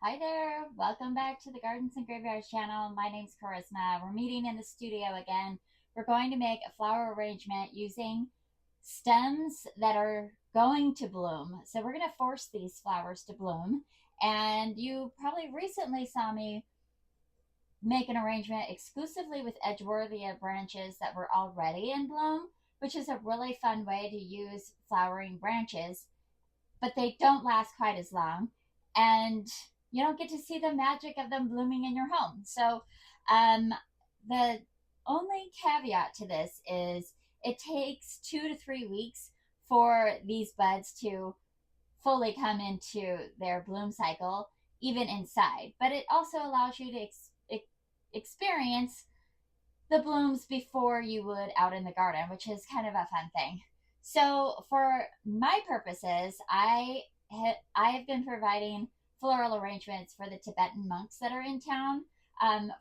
Hi there, welcome back to the Gardens and Graveyards channel. My name's Charisma. We're meeting in the studio again. We're going to make a flower arrangement using stems that are going to bloom. So we're going to force these flowers to bloom. And you probably recently saw me make an arrangement exclusively with Edgeworthia branches that were already in bloom, which is a really fun way to use flowering branches, but they don't last quite as long. And you don't get to see the magic of them blooming in your home. So, um, the only caveat to this is it takes 2 to 3 weeks for these buds to fully come into their bloom cycle, even inside. But it also allows you to experience the blooms before you would out in the garden, which is kind of a fun thing. So, for my purposes, I have been providing floral arrangements for the Tibetan monks that are in town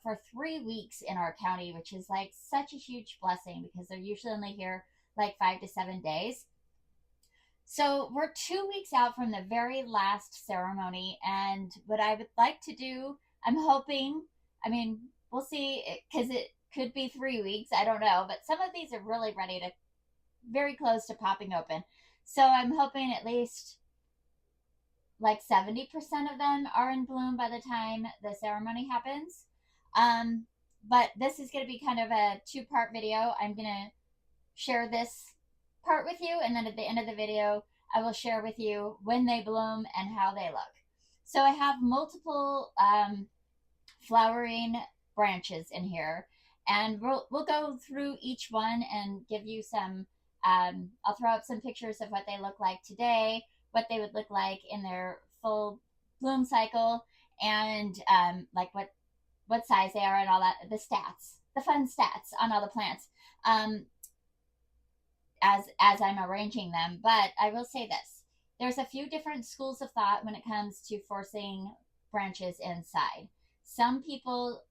for 3 weeks in our county, which is like such a huge blessing because they're usually only here like 5 to 7 days. So we're 2 weeks out from the very last ceremony, and what I would like to do, I'm hoping, I mean, we'll see, because it could be 3 weeks, I don't know, but some of these are really ready to, very close to popping open. So I'm hoping at least like 70% of them are in bloom by the time the ceremony happens. Um, but this is going to be kind of a two-part video. I'm going to share this part with you, and then at the end of the video I will share with you when they bloom and how they look. So I have multiple flowering branches in here, and we'll go through each one and give you some I'll throw up some pictures of what they look like today, what they would look like in their full bloom cycle, and like what size they are and all that, the stats, the fun stats on all the plants. As I'm arranging them. But I will say this: there's a few different schools of thought when it comes to forcing branches inside. Some people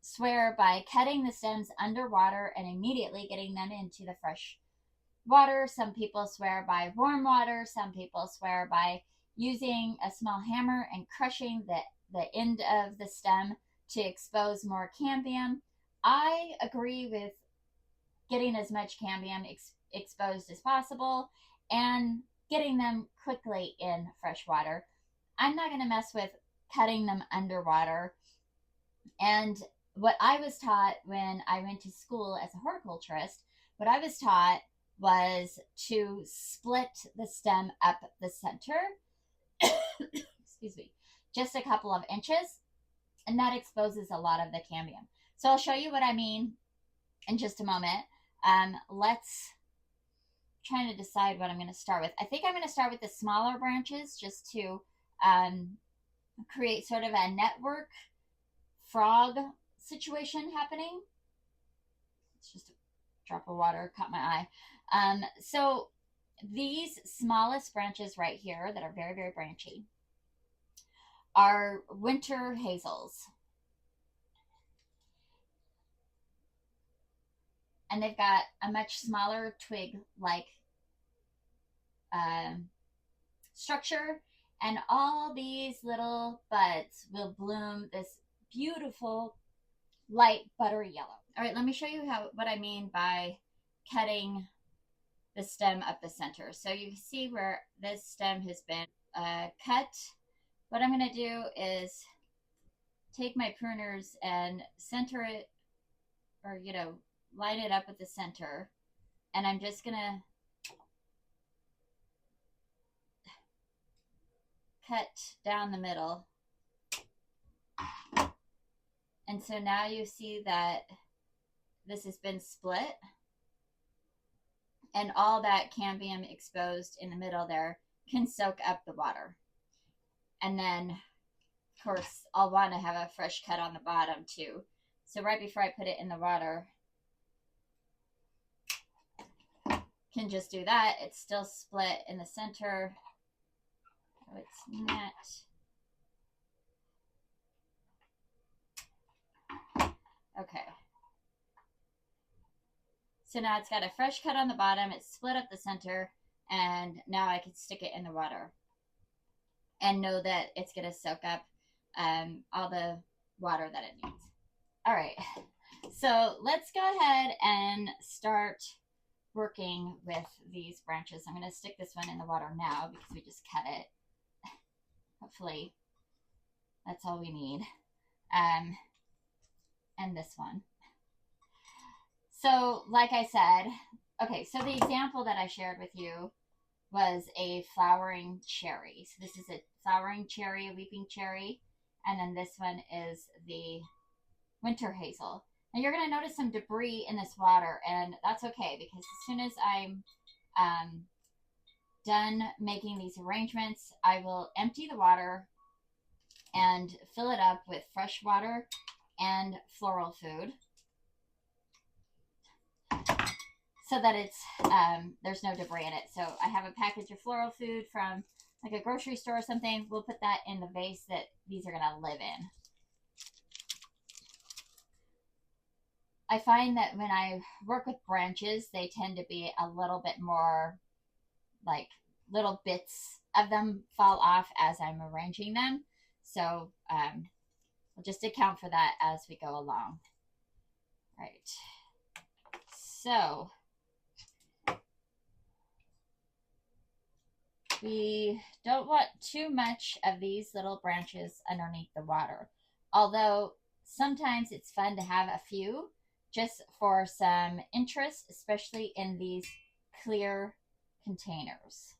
swear by cutting the stems underwater and immediately getting them into the fresh water. Some people swear by warm water. Some people swear by using a small hammer and crushing the end of the stem to expose more cambium. I agree with getting as much cambium exposed as possible and getting them quickly in fresh water. I'm not going to mess with cutting them underwater. And what I was taught when I went to school as a horticulturist, what I was taught was to split the stem up the center, excuse me, just a couple of inches, and that exposes a lot of the cambium. So I'll show you what I mean in just a moment. Let's trying to decide what I'm going to start with. I think I'm going to start with the smaller branches just to um, create sort of a network frog situation happening. It's just a drop of water caught my eye. So these smallest branches right here that are very, very branchy are winter hazels. And they've got a much smaller twig like um, structure, and all these little buds will bloom this beautiful light buttery yellow. All right, let me show you what I mean by cutting the stem up the center. So you see where this stem has been cut. What I'm going to do is take my pruners and center it, or line it up with the center, and I'm just going to cut down the middle. And so now you see that this has been split, and all that cambium exposed in the middle there can soak up the water. And then, of course, I'll want to have a fresh cut on the bottom too. So right before I put it in the water, can just do that. It's still split in the center. So it's not. Okay. So now it's got a fresh cut on the bottom. It's split up the center. And now I can stick it in the water. and know that it's going to soak up all the water that it needs. All right, so let's go ahead and start working with these branches. I'm going to stick this one in the water now because we just cut it. Hopefully that's all we need. And this one. So like I said, okay, so the example that I shared with you was a flowering cherry. So this is a flowering cherry, a weeping cherry, and then this one is the winter hazel. Now you're going to notice some debris in this water, and that's okay because as soon as I'm done making these arrangements, I will empty the water and fill it up with fresh water and floral food so that it's there's no debris in it. So I have a package of floral food from like a grocery store or something. We'll put that in the vase that these are going to live in. I find that when I work with branches, they tend to be a little bit more like little bits of them fall off as I'm arranging them. So we'll just account for that as we go along. Right. So we don't want too much of these little branches underneath the water. Although sometimes it's fun to have a few just for some interest, especially in these clear containers.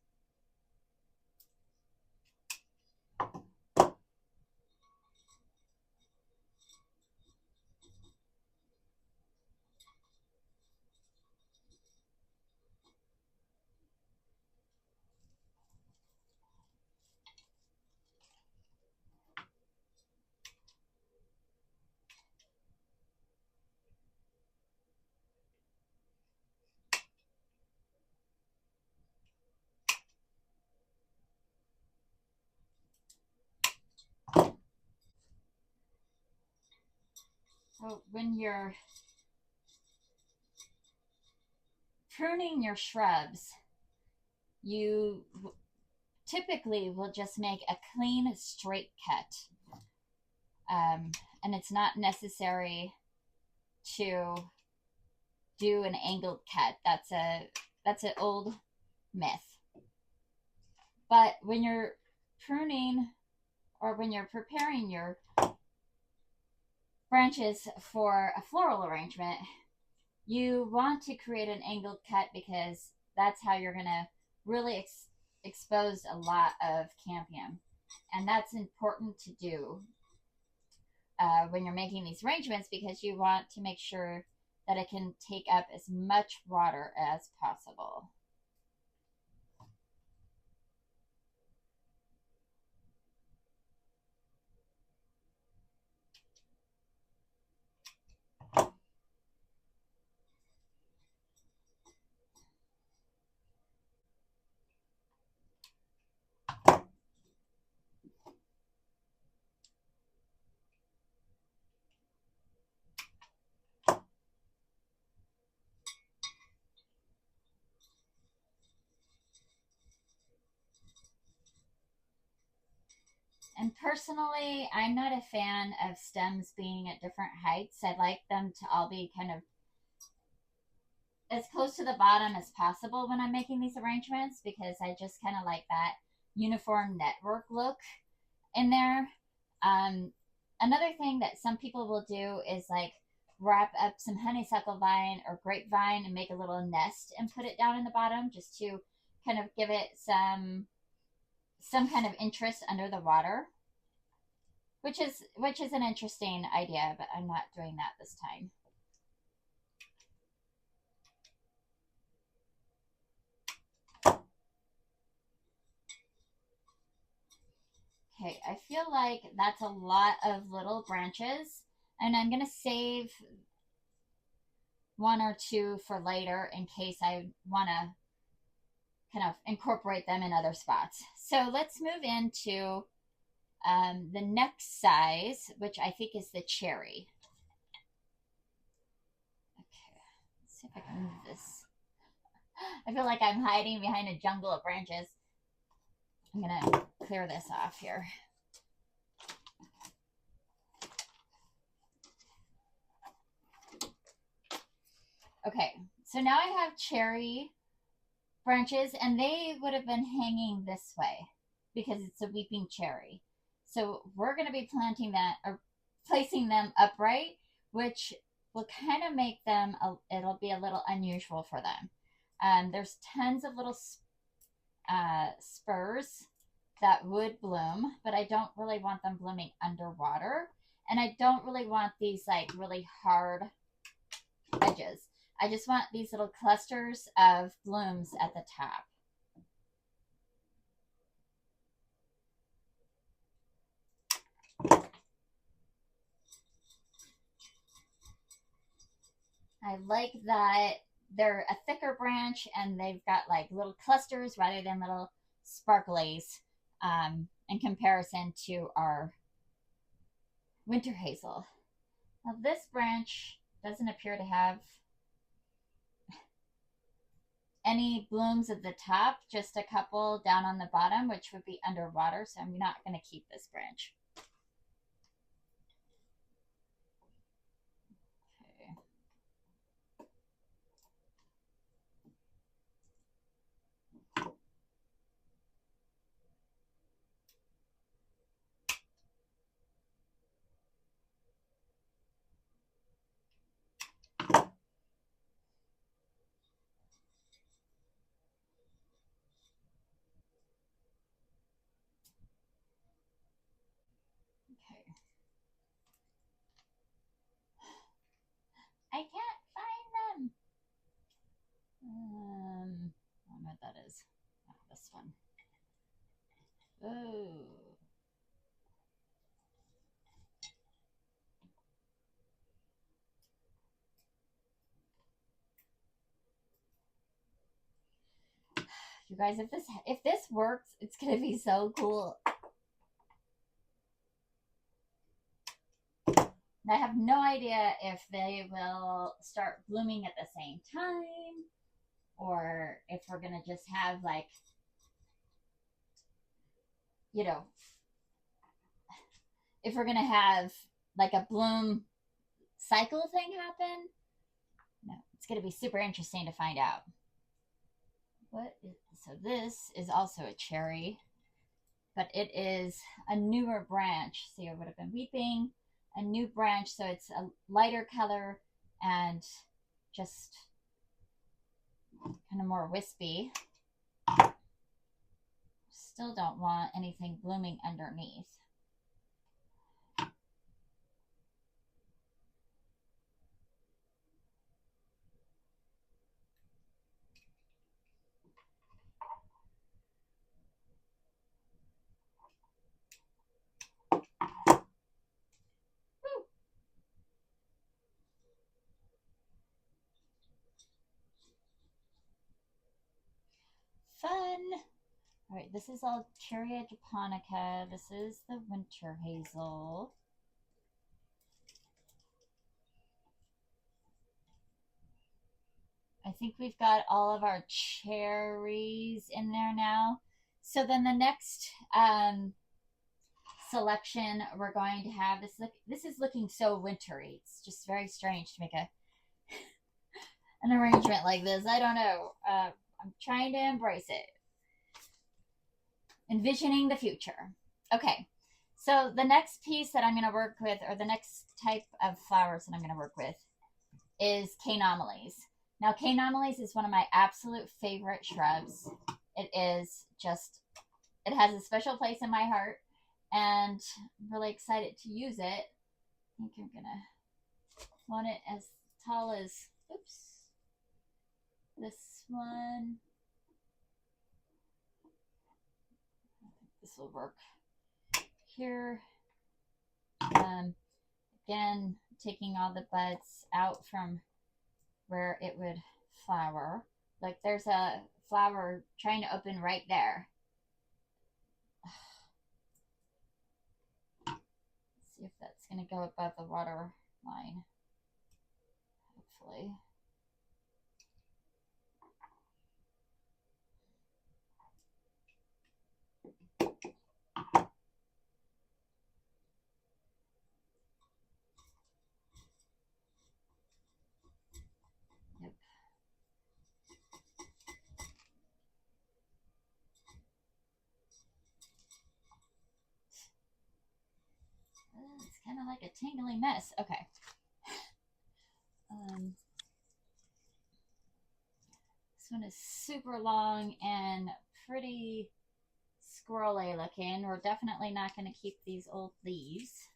So when you're pruning your shrubs, you typically will just make a clean, straight cut. And it's not necessary to do an angled cut. That's an old myth. But when you're pruning or when you're preparing your branches for a floral arrangement, you want to create an angled cut because that's how you're going to really expose a lot of cambium. And that's important to do when you're making these arrangements because you want to make sure that it can take up as much water as possible. And personally, I'm not a fan of stems being at different heights. I like them to all be kind of as close to the bottom as possible when I'm making these arrangements because I just kind of like that uniform network look in there. Another thing that some people will do is like wrap up some honeysuckle vine or grapevine and make a little nest and put it down in the bottom just to kind of give it some kind of interest under the water, which is an interesting idea, but I'm not doing that this time. Okay, I feel like that's a lot of little branches, and I'm going to save one or two for later in case I want to kind of incorporate them in other spots. So let's move into the next size, which I think is the cherry. Okay, let's see if I can move this. I feel like I'm hiding behind a jungle of branches. I'm gonna clear this off here. Okay, so now I have cherry branches, and they would have been hanging this way because it's a weeping cherry. So we're going to be planting that or placing them upright, which will kind of make them, it'll be a little unusual for them. There's tons of little spurs that would bloom, but I don't really want them blooming underwater. And I don't really want these like really hard edges. I just want these little clusters of blooms at the top. I like that they're a thicker branch and they've got like little clusters rather than little sparklies in comparison to our winter hazel. Now, this branch doesn't appear to have any blooms at the top, just a couple down on the bottom, which would be underwater, so I'm not going to keep this branch. Okay. I can't find them. I don't know what that is. Oh, this one. Oh. You guys, if this works, it's gonna be so cool. And I have no idea if they will start blooming at the same time, or if we're gonna just have like, you know, if we're gonna have like a bloom cycle thing happen. No, it's gonna be super interesting to find out. So this is also a cherry, but it is a newer branch. See, it would have been weeping, a new branch, so it's a lighter color and just kind of more wispy. Still don't want anything blooming underneath. Fun. All right, this is all Cherry japonica. This is the winter hazel. I think we've got all of our cherries in there now. So then the next selection we're going to have this is looking so wintry. It's just very strange to make an arrangement like this. I don't know. I'm trying to embrace it. Envisioning the future. Okay. So the next piece that I'm going to work with, or the next type of flowers that I'm going to work with, is Canomalies. Now, Canomalies is one of my absolute favorite shrubs. It is just, it has a special place in my heart, and I'm really excited to use it. I think I'm gonna want it as tall as, oops, this one. I think this will work here. Again, taking all the buds out from where it would flower. Like there's a flower trying to open right there. Let's see if that's going to go above the water line. Hopefully. kind of like a tingly mess. Okay. This one is super long and pretty squirrely looking. We're definitely not going to keep these old leaves.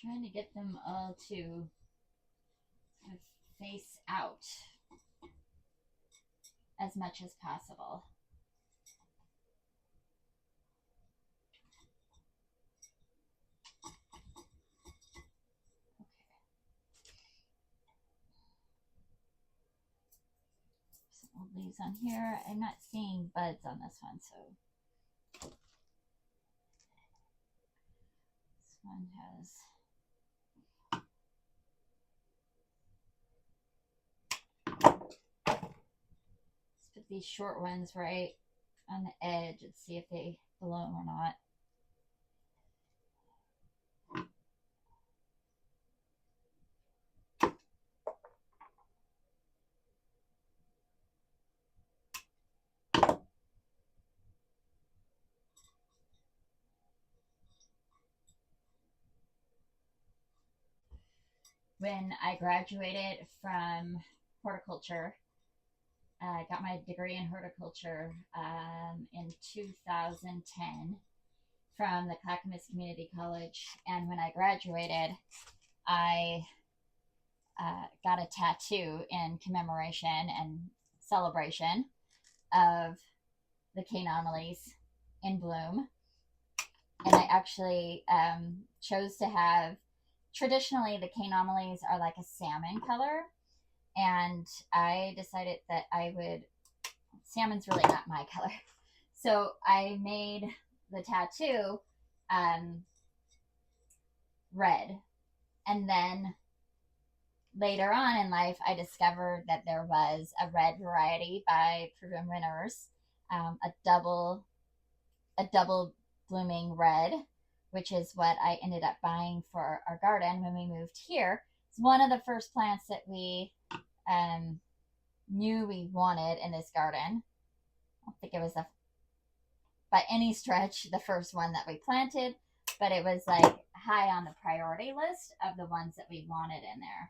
Trying to get them all to face out as much as possible. Some old leaves on here. I'm not seeing buds on this one, so this one has put these short ones right on the edge and see if they bloom or not. When I graduated from horticulture, I got my degree in horticulture in 2010 from the Clackamas Community College. And when I graduated, I got a tattoo in commemoration and celebration of the cane anomalies in bloom. And I actually chose to have, traditionally the cane anomalies are like a salmon color. And I decided that I would, salmon's really not my color. So I made the tattoo red. And then later on in life, I discovered that there was a red variety by Proven Winners, a double blooming red, which is what I ended up buying for our garden when we moved here. It's one of the first plants that we knew we wanted in this garden. I don't think it was by any stretch the first one that we planted, but it was like high on the priority list of the ones that we wanted in there.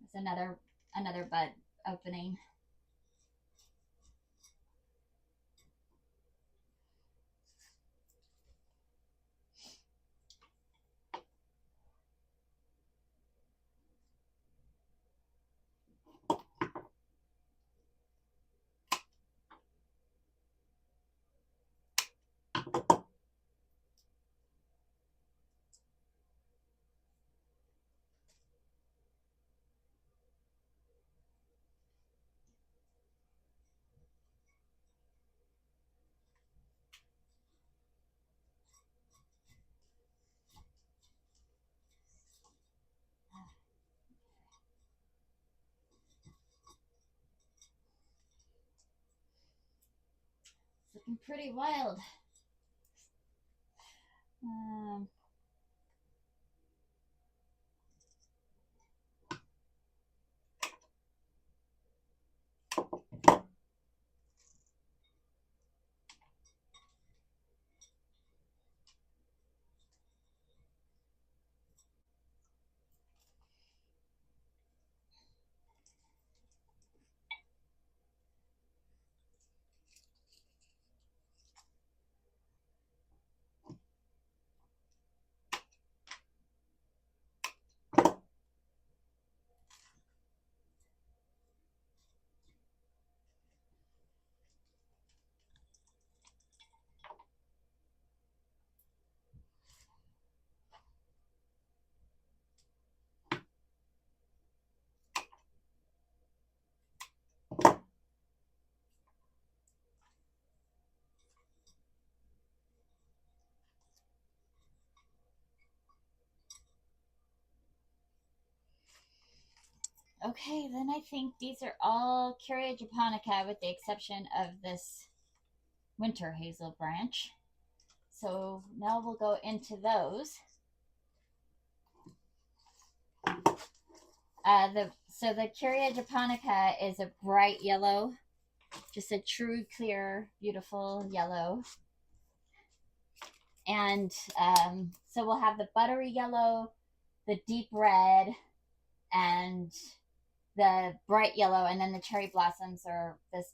It's another bud opening. It's looking pretty wild. Okay, then I think these are all Curia japonica with the exception of this winter hazel branch. So now we'll go into those. The Curia japonica is a bright yellow, just a true, clear, beautiful yellow. And so we'll have the buttery yellow, the deep red, and the bright yellow, and then the cherry blossoms are this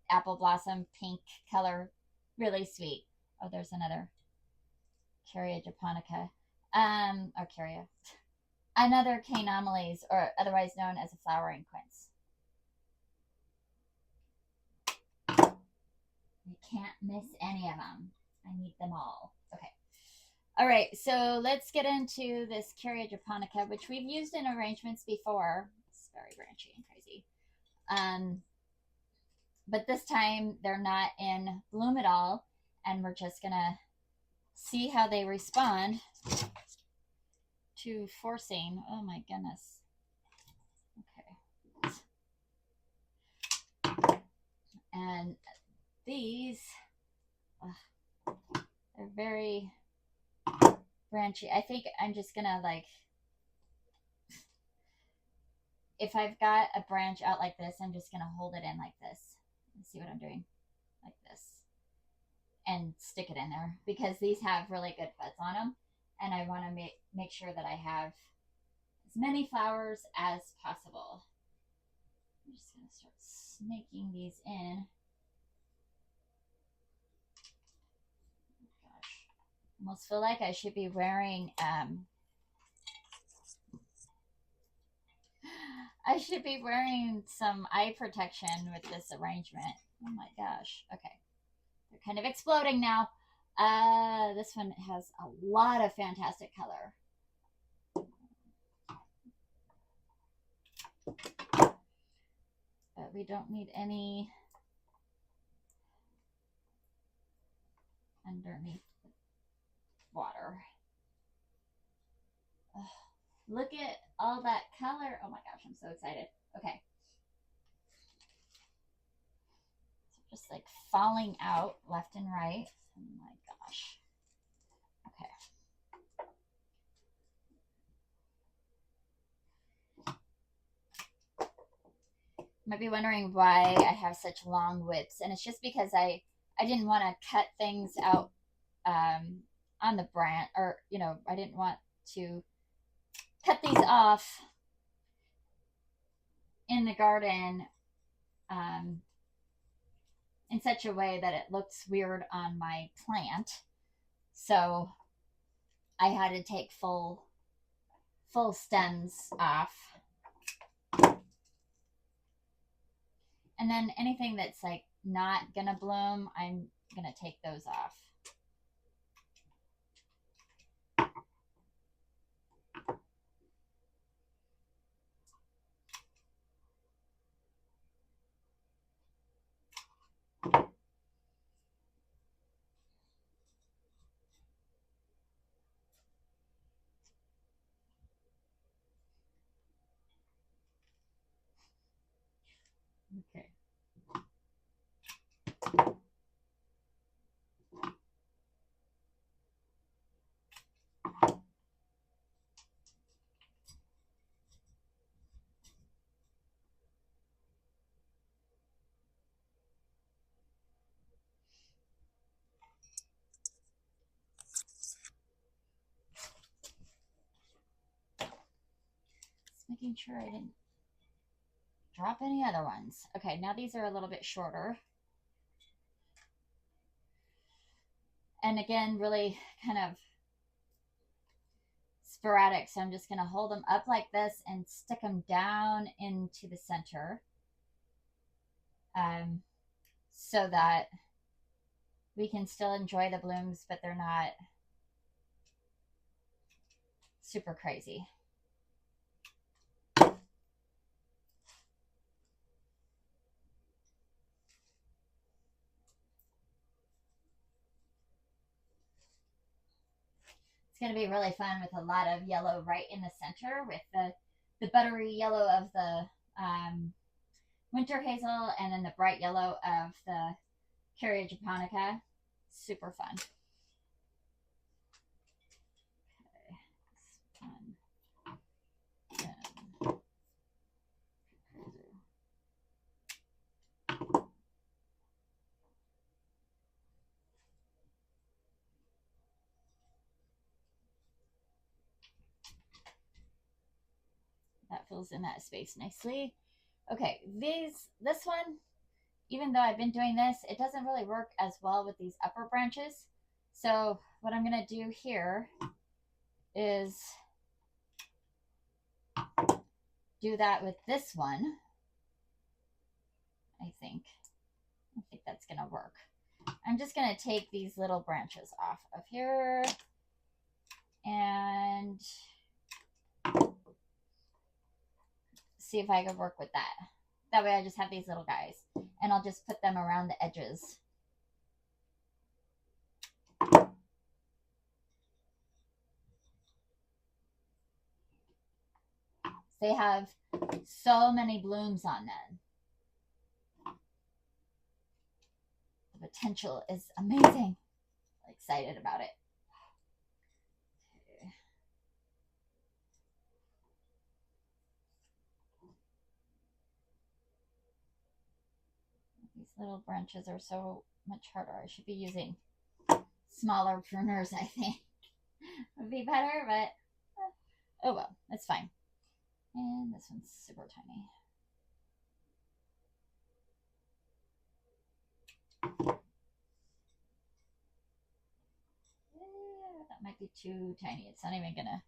apple blossom pink color, really sweet. Oh, there's another Curia japonica, or Curia, another Canomales, or otherwise known as a flowering quince. You can't miss any of them. I need them all. Okay. All right, so let's get into this Curia japonica, which we've used in arrangements before. It's very branchy and crazy. But this time they're not in bloom at all, and we're just gonna see how they respond to forcing. Oh my goodness. Okay. And these, they're very branchy. I think I'm just gonna like, if I've got a branch out like this, I'm just gonna hold it in like this. See what I'm doing? Like this. And stick it in there because these have really good buds on them, and I want to make sure that I have as many flowers as possible. I'm just going to start snaking these in. Oh gosh, almost feel like I should be wearing I should be wearing some eye protection with this arrangement. Oh my gosh. Okay. They're kind of exploding now. This one has a lot of fantastic color. But we don't need any underneath the water. Ugh, look at all that color. Oh my gosh, I'm so excited. Okay. So just like falling out left and right. Oh my gosh. Okay. Might be wondering why I have such long whips, and it's just because I didn't want to cut things out on the branch, or I didn't want to cut these off in the garden in such a way that it looks weird on my plant. So I had to take full stems off. And then anything that's like not gonna bloom, I'm gonna take those off. Okay. Just making sure I didn't drop any other ones. Okay, now these are a little bit shorter. And again, really kind of sporadic. So I'm just going to hold them up like this and stick them down into the center so that we can still enjoy the blooms, but they're not super crazy. It's going to be really fun with a lot of yellow right in the center with the the buttery yellow of the winter hazel, and then the bright yellow of the Curia japonica. Super fun. Okay, this one. That fills in that space nicely. Okay, this one, even though I've been doing this, it doesn't really work as well with these upper branches. So what I'm going to do here is do that with this one. I think that's going to work. I'm just going to take these little branches off of here and see if I can work with that. That way I just have these little guys, and I'll just put them around the edges. They have so many blooms on them. The potential is amazing. I'm excited about it. These little branches are so much harder. I should be using smaller pruners, I think. Would be better, but oh well, it's fine. And this one's super tiny. Yeah, that might be too tiny. It's not even gonna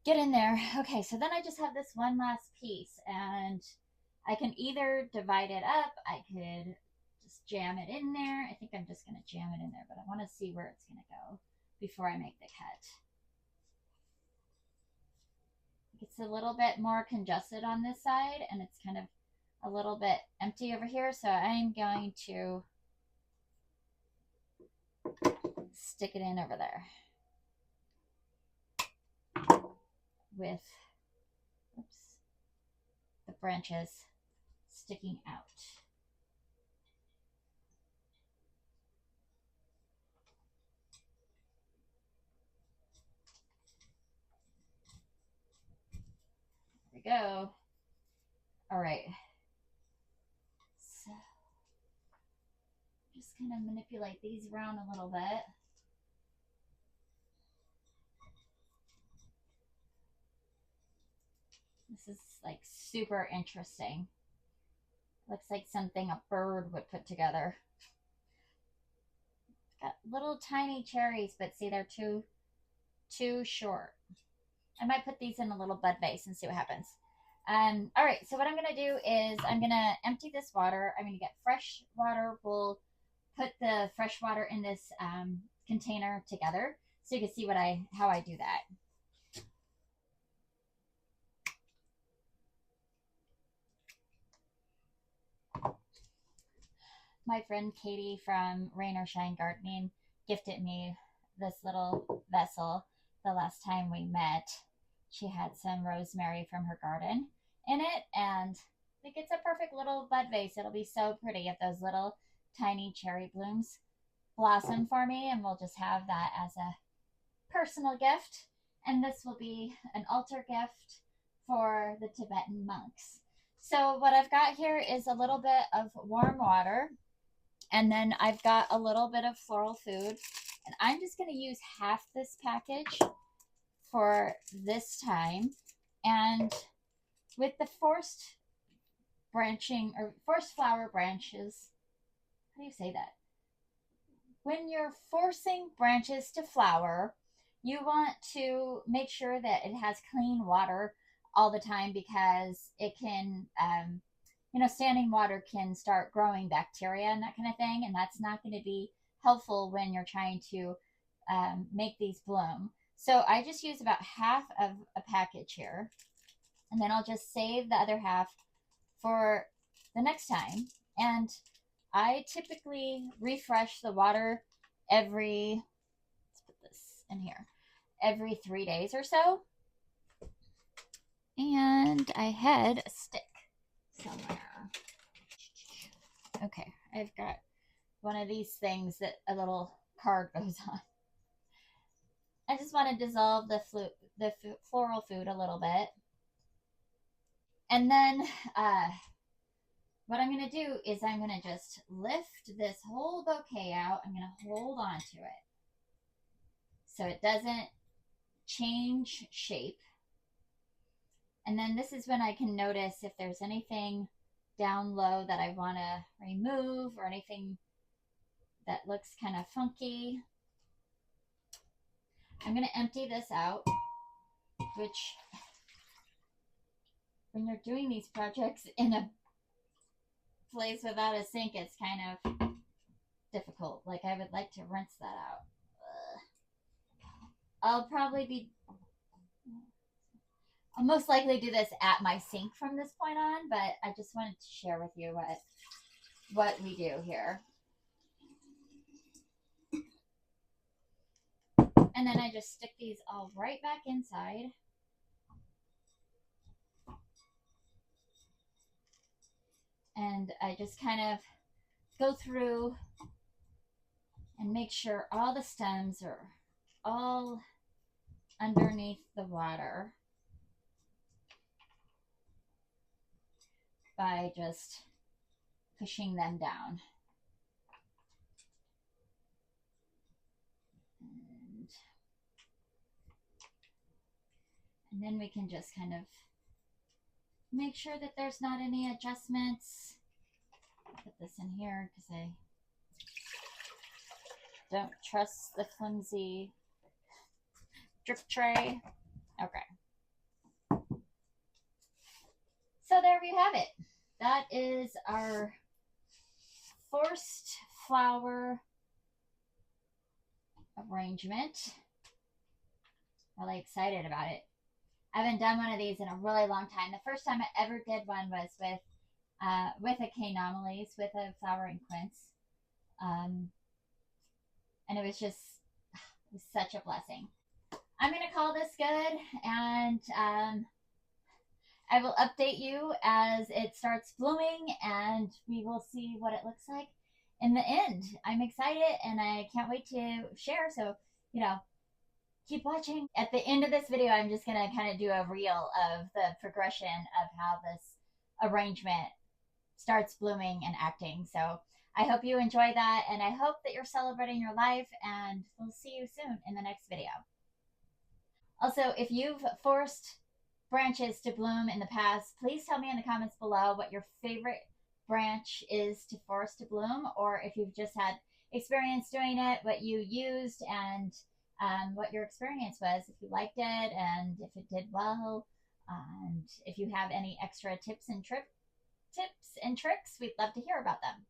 get in there. Okay, so then I just have this one last piece, and I can either divide it up. I could just jam it in there. I think I'm just gonna jam it in there, but I want to see where it's gonna go before I make the cut. It's a little bit more congested on this side, and it's kind of a little bit empty over here, so I'm going to stick it in over there with the branches sticking out. There we go. All right. So just kind of manipulate these around a little bit. This is like super interesting. Looks like something a bird would put together. Got little tiny cherries, but see, they're too short. I might put these in a little bud vase and see what happens. All right, so what I'm going to do is I'm going to empty this water. I'm going to get fresh water. We'll put the fresh water in this container together so you can see how I do that. My friend Katie from Rain or Shine Gardening gifted me this little vessel the last time we met. She had some rosemary from her garden in it, and I think it's a perfect little bud vase. It'll be so pretty if those little tiny cherry blooms blossom for me, and we'll just have that as a personal gift. And this will be an altar gift for the Tibetan monks. So what I've got here is a little bit of warm water, and then I've got a little bit of floral food, and I'm just going to use half this package for this time. And with the forced branching or forced flower branches, how do you say that? When you're forcing branches to flower, you want to make sure that it has clean water all the time, because it can, standing water can start growing bacteria and that kind of thing. And that's not going to be helpful when you're trying to make these bloom. So I just use about half of a package here, and then I'll just save the other half for the next time. And I typically refresh the water let's put this in here, every 3 days or so. And I had a stick somewhere. Okay, I've got one of these things that a little card goes on. I just want to dissolve the floral food a little bit. And then what I'm going to do is I'm going to just lift this whole bouquet out. I'm going to hold on to it so it doesn't change shape. And then this is when I can notice if there's anything down low that I want to remove or anything that looks kind of funky. I'm going to empty this out, which when you're doing these projects in a place without a sink, it's kind of difficult. Like, I would like to rinse that out. I'll most likely do this at my sink from this point on, but I just wanted to share with you what we do here. And then I just stick these all right back inside. And I just kind of go through and make sure all the stems are all underneath the water by just pushing them down. And then we can just kind of make sure that there's not any adjustments. I'll put this in here because I don't trust the flimsy drip tray. Okay. So there we have it. That is our forced flower arrangement. Really excited about it. I haven't done one of these in a really long time. The first time I ever did one was with a K-Anomalies, with a flowering quince. And it was such a blessing. I'm going to call this good, and I will update you as it starts blooming, and we will see what it looks like in the end. I'm excited, and I can't wait to share. So, keep watching. At the end of this video, I'm just going to kind of do a reel of the progression of how this arrangement starts blooming and acting. So I hope you enjoy that, and I hope that you're celebrating your life, and we'll see you soon in the next video. Also, if you've forced branches to bloom in the past, please tell me in the comments below what your favorite branch is to force to bloom, or if you've just had experience doing it, what you used, and what your experience was, if you liked it and if it did well, and if you have any extra tips and tricks, we'd love to hear about them.